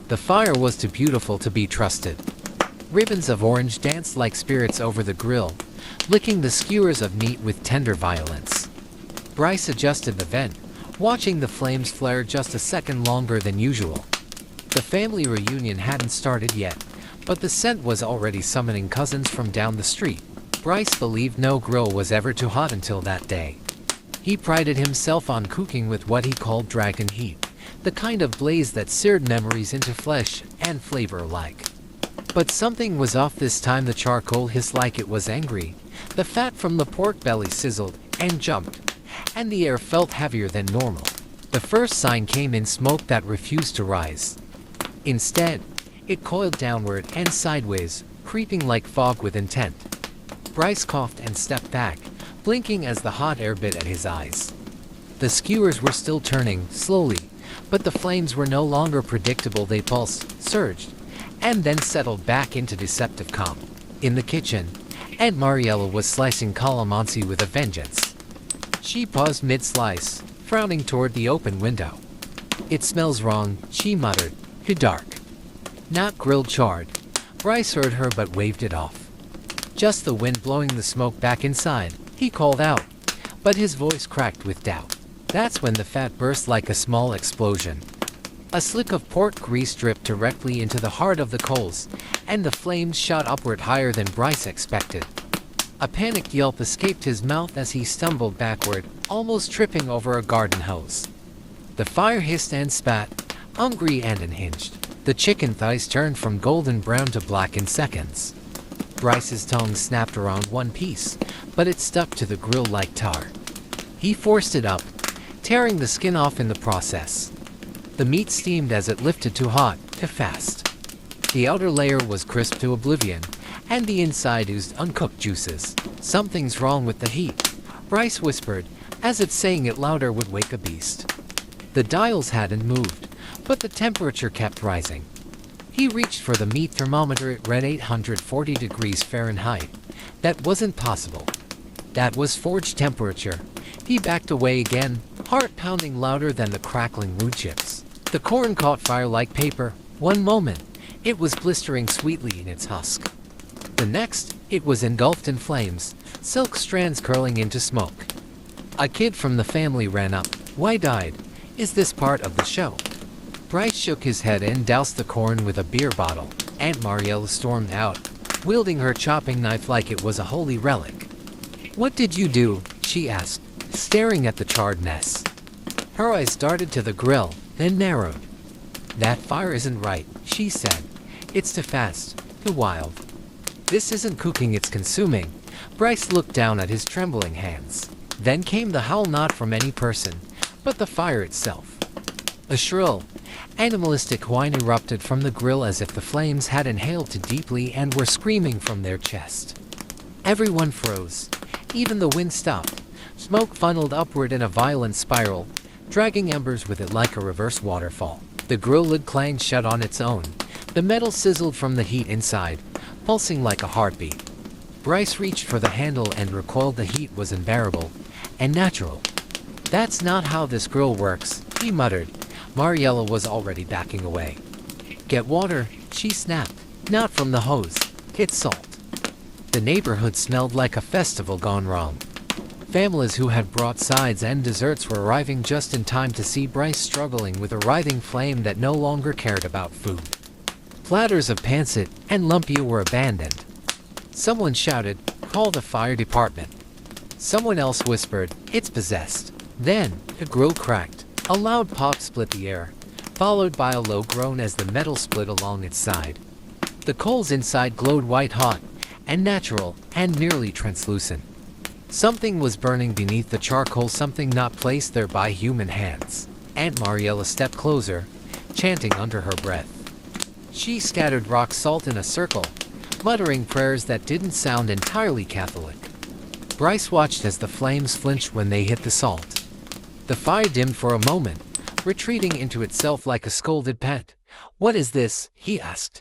The fire was too beautiful to be trusted. Ribbons of orange danced like spirits over the grill, licking the skewers of meat with tender violence. Bryce adjusted the vent, watching the flames flare just a second longer than usual. The family reunion hadn't started yet, but the scent was already summoning cousins from down the street. Bryce believed no grill was ever too hot until that day. He prided himself on cooking with what he called dragon heat, the kind of blaze that seared memories into flesh and flavor alike. But something was off this time. The charcoal hissed like it was angry, the fat from the pork belly sizzled and jumped, and the air felt heavier than normal. The first sign came in smoke that refused to rise. Instead, it coiled downward and sideways, creeping like fog with intent. Bryce coughed and stepped back, blinking as the hot air bit at his eyes. The skewers were still turning, slowly, but the flames were no longer predictable. They pulsed, surged, and then settled back into deceptive calm. In the kitchen, Aunt Mariella was slicing calamansi with a vengeance. She paused mid-slice, frowning toward the open window. "It smells wrong," she muttered. "Too dark." "Not grilled charred." Bryce heard her but waved it off. "Just the wind blowing the smoke back inside," he called out, but his voice cracked with doubt. That's when the fat burst like a small explosion. A slick of pork grease dripped directly into the heart of the coals, and the flames shot upward higher than Bryce expected. A panicked yelp escaped his mouth as he stumbled backward, almost tripping over a garden hose. The fire hissed and spat, hungry and unhinged. The chicken thighs turned from golden brown to black in seconds. Bryce's tongue snapped around one piece, but it stuck to the grill like tar. He forced it up, tearing the skin off in the process. The meat steamed as it lifted too hot, too fast. The outer layer was crisp to oblivion, and the inside oozed uncooked juices. "Something's wrong with the heat," Bryce whispered, as if saying it louder would wake a beast. The dials hadn't moved, but the temperature kept rising. He reached for the meat thermometer. It read 840 degrees Fahrenheit. That wasn't possible. That was forge temperature. He backed away again, heart pounding louder than the crackling wood chips. The corn caught fire like paper. One moment, it was blistering sweetly in its husk. The next, it was engulfed in flames, silk strands curling into smoke. A kid from the family ran up, wide-eyed. "Is this part of the show?" Bryce shook his head and doused the corn with a beer bottle. Aunt Mariella stormed out, wielding her chopping knife like it was a holy relic. "What did you do?" she asked, staring at the charred mess. Her eyes darted to the grill, then narrowed. "That fire isn't right," she said. "It's too fast, too wild. This isn't cooking, it's consuming." Bryce looked down at his trembling hands. Then came the howl, not from any person, but the fire itself. A shrill, animalistic whine erupted from the grill as if the flames had inhaled too deeply and were screaming from their chest. Everyone froze. Even the wind stopped. Smoke funneled upward in a violent spiral, dragging embers with it like a reverse waterfall. The grill lid clanged shut on its own. The metal sizzled from the heat inside, pulsing like a heartbeat. Bryce reached for the handle and recoiled. The heat was unbearable and natural. "That's not how this grill works," he muttered. Mariella was already backing away. "Get water," she snapped. "Not from the hose. It's salt." The neighborhood smelled like a festival gone wrong. Families who had brought sides and desserts were arriving just in time to see Bryce struggling with a writhing flame that no longer cared about food. Platters of pancit and lumpia were abandoned. Someone shouted, "Call the fire department." Someone else whispered, "It's possessed." Then, the grill cracked. A loud pop split the air, followed by a low groan as the metal split along its side. The coals inside glowed white-hot, and natural, and nearly translucent. Something was burning beneath the charcoal, something not placed there by human hands. Aunt Mariella stepped closer, chanting under her breath. She scattered rock salt in a circle, muttering prayers that didn't sound entirely Catholic. Bryce watched as the flames flinched when they hit the salt. The fire dimmed for a moment, retreating into itself like a scolded pet. "What is this?" he asked.